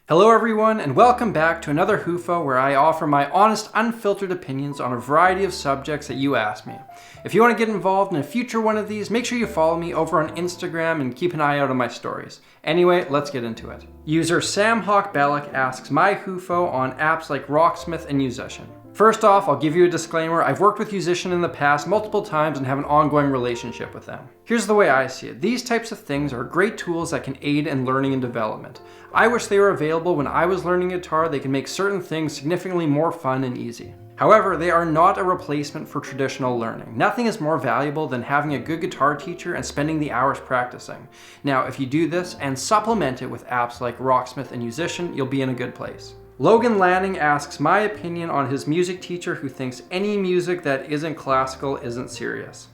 Hello everyone, and welcome back to another hufo where I offer my honest, unfiltered opinions on a variety of subjects that you ask me. If you want to get involved in a future one of these, make sure you follow me over on Instagram and keep an eye out on my stories. Anyway, let's get into it. User SamHawkBellic asks my hufo on apps like Rocksmith and Musician. First off, I'll give you a disclaimer. I've worked with Yousician in the past multiple times and have an ongoing relationship with them. Here's the way I see it. These types of things are great tools that can aid in learning and development. I wish they were available when I was learning guitar. They can make certain things significantly more fun and easy. However, they are not a replacement for traditional learning. Nothing is more valuable than having a good guitar teacher and spending the hours practicing. Now, if you do this and supplement it with apps like Rocksmith and Yousician, you'll be in a good place. Logan Landing asks my opinion on his music teacher who thinks any music that isn't classical isn't serious.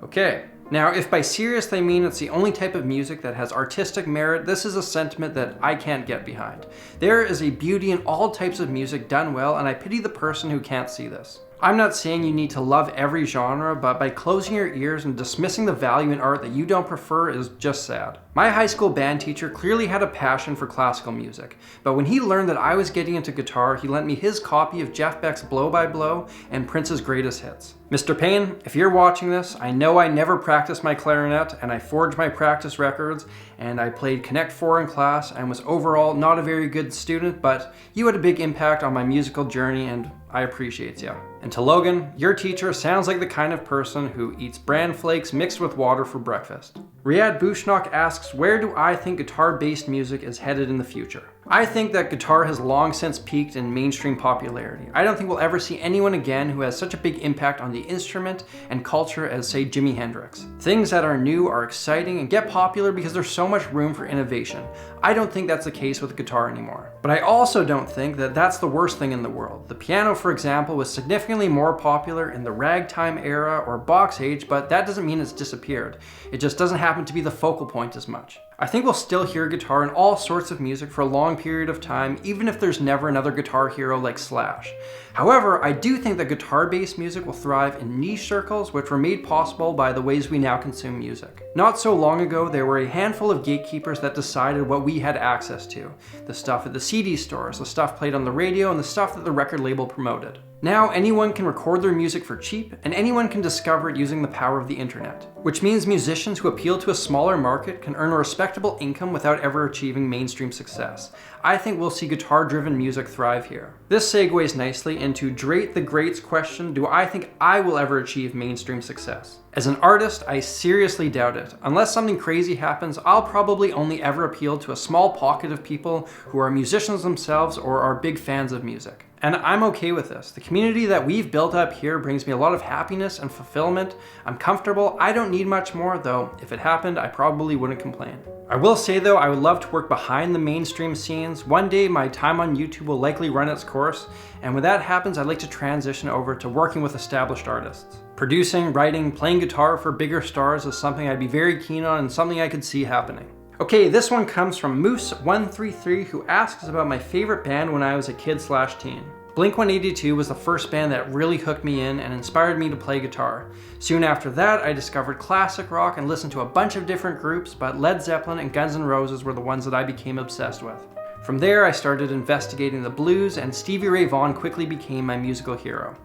Okay, now if by serious they mean it's the only type of music that has artistic merit, this is a sentiment that I can't get behind. There is a beauty in all types of music done well, and I pity the person who can't see this. I'm not saying you need to love every genre, but by closing your ears and dismissing the value in art that you don't prefer is just sad. My high school band teacher clearly had a passion for classical music, but when he learned that I was getting into guitar, he lent me his copy of Jeff Beck's Blow by Blow and Prince's Greatest Hits. Mr. Payne, if you're watching this, I know I never practiced my clarinet and I forged my practice records and I played Connect 4 in class and was overall not a very good student, but you had a big impact on my musical journey and I appreciate you. And to Logan, your teacher sounds like the kind of person who eats bran flakes mixed with water for breakfast. Riyad Bushnok asks, where do I think guitar-based music is headed in the future? I think that guitar has long since peaked in mainstream popularity. I don't think we'll ever see anyone again who has such a big impact on the instrument and culture as, say, Jimi Hendrix. Things that are new are exciting and get popular because there's so much room for innovation. I don't think that's the case with guitar anymore. But I also don't think that that's the worst thing in the world. The piano, for example, was significantly more popular in the ragtime era or box age, but that doesn't mean it's disappeared. It just doesn't happen to be the focal point as much. I think we'll still hear guitar in all sorts of music for a long period of time, even if there's never another guitar hero like Slash. However, I do think that guitar-based music will thrive in niche circles, which were made possible by the ways we now consume music. Not so long ago, there were a handful of gatekeepers that decided what we had access to. The stuff at the CD stores, the stuff played on the radio, and the stuff that the record label promoted. Now anyone can record their music for cheap, and anyone can discover it using the power of the internet. Which means musicians who appeal to a smaller market can earn a respectable income without ever achieving mainstream success. I think we'll see guitar-driven music thrive here. This segues nicely into Drake the Great's question, do I think I will ever achieve mainstream success? As an artist, I seriously doubt it. Unless something crazy happens, I'll probably only ever appeal to a small pocket of people who are musicians themselves or are big fans of music. And I'm okay with this. The community that we've built up here brings me a lot of happiness and fulfillment. I'm comfortable. I don't need much more, though if it happened, I probably wouldn't complain. I will say though, I would love to work behind the mainstream scenes. One day my time on YouTube will likely run its course, and when that happens, I'd like to transition over to working with established artists. Producing, writing, playing guitar for bigger stars is something I'd be very keen on and something I could see happening. Okay, this one comes from Moose133 who asks about my favorite band when I was a kid/teen. Blink-182 was the first band that really hooked me in and inspired me to play guitar. Soon after that, I discovered classic rock and listened to a bunch of different groups, but Led Zeppelin and Guns N' Roses were the ones that I became obsessed with. From there, I started investigating the blues, and Stevie Ray Vaughan quickly became my musical hero.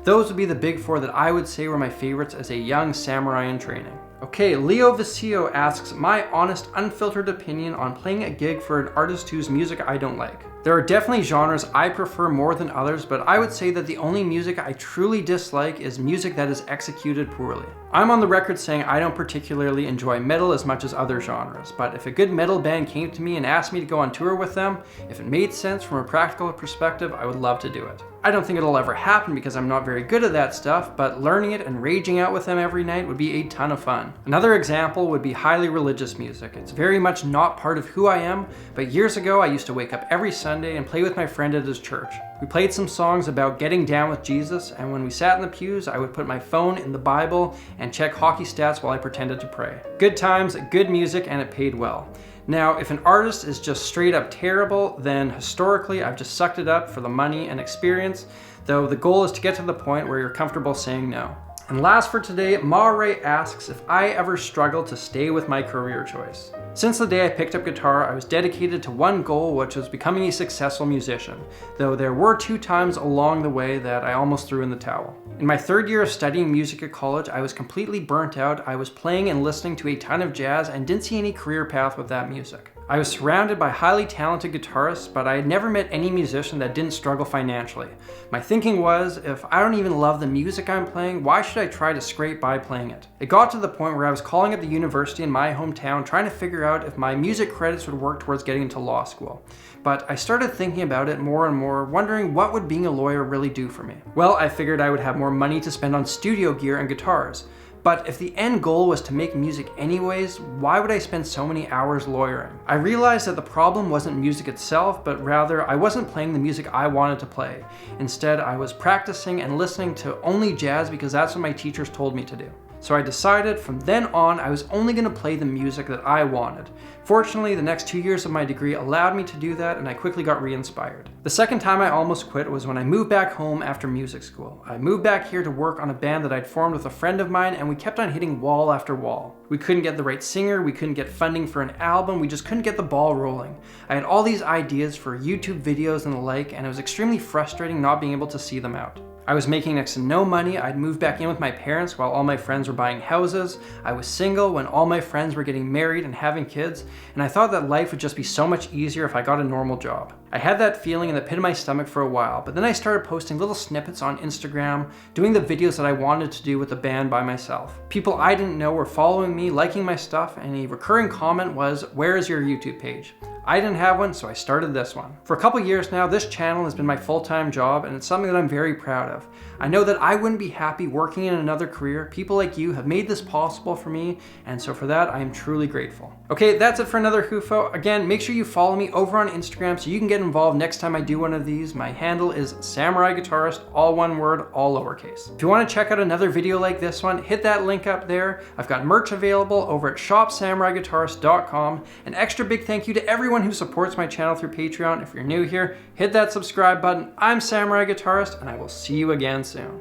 Those would be the big four that I would say were my favorites as a young samurai in training. Okay, Liova CEO asks my honest, unfiltered opinion on playing a gig for an artist whose music I don't like. There are definitely genres I prefer more than others, but I would say that the only music I truly dislike is music that is executed poorly. I'm on the record saying I don't particularly enjoy metal as much as other genres, but if a good metal band came to me and asked me to go on tour with them, if it made sense from a practical perspective, I would love to do it. I don't think it'll ever happen because I'm not very good at that stuff, but learning it and raging out with them every night would be a ton of fun. Another example would be highly religious music. It's very much not part of who I am, but years ago I used to wake up every Sunday and play with my friend at his church. We played some songs about getting down with Jesus, and when we sat in the pews, I would put my phone in the Bible and check hockey stats while I pretended to pray. Good times, good music, and it paid well. Now, if an artist is just straight up terrible, then historically I've just sucked it up for the money and experience, though the goal is to get to the point where you're comfortable saying no. And last for today, Moire asks if I ever struggle to stay with my career choice. Since the day I picked up guitar, I was dedicated to one goal, which was becoming a successful musician, though there were 2 times along the way that I almost threw in the towel. In my 3rd year of studying music at college, I was completely burnt out. I was playing and listening to a ton of jazz and didn't see any career path with that music. I was surrounded by highly talented guitarists, but I had never met any musician that didn't struggle financially. My thinking was, if I don't even love the music I'm playing, why should I try to scrape by playing it? It got to the point where I was calling up the university in my hometown trying to figure out if my music credits would work towards getting into law school. But I started thinking about it more and more, wondering what would being a lawyer really do for me? Well, I figured I would have more money to spend on studio gear and guitars. But if the end goal was to make music anyways, why would I spend so many hours lawyering? I realized that the problem wasn't music itself, but rather I wasn't playing the music I wanted to play. Instead, I was practicing and listening to only jazz because that's what my teachers told me to do. So I decided from then on I was only going to play the music that I wanted. Fortunately, the next 2 years of my degree allowed me to do that, and I quickly got re-inspired. The second time I almost quit was when I moved back home after music school. I moved back here to work on a band that I'd formed with a friend of mine, and we kept on hitting wall after wall. We couldn't get the right singer, we couldn't get funding for an album, we just couldn't get the ball rolling. I had all these ideas for YouTube videos and the like, and it was extremely frustrating not being able to see them out. I was making next to no money. I'd moved back in with my parents while all my friends were buying houses. I was single when all my friends were getting married and having kids, and I thought that life would just be so much easier if I got a normal job. I had that feeling in the pit of my stomach for a while, but then I started posting little snippets on Instagram, doing the videos that I wanted to do with the band by myself. People I didn't know were following me, liking my stuff, and a recurring comment was, "Where is your YouTube page?" I didn't have one, so I started this one. For a couple years now, this channel has been my full-time job, and it's something that I'm very proud of. I know that I wouldn't be happy working in another career. People like you have made this possible for me, and so for that, I am truly grateful. Okay, that's it for another hufo. Again, make sure you follow me over on Instagram so you can get involved next time I do one of these. My handle is samuraiguitarist, all one word, all lowercase. If you want to check out another video like this one, hit that link up there. I've got merch available over at shopsamuraiguitarist.com. An extra big thank you to everyone who supports my channel through Patreon. If you're new here, hit that subscribe button. I'm Samurai Guitarist, and I will see you again soon.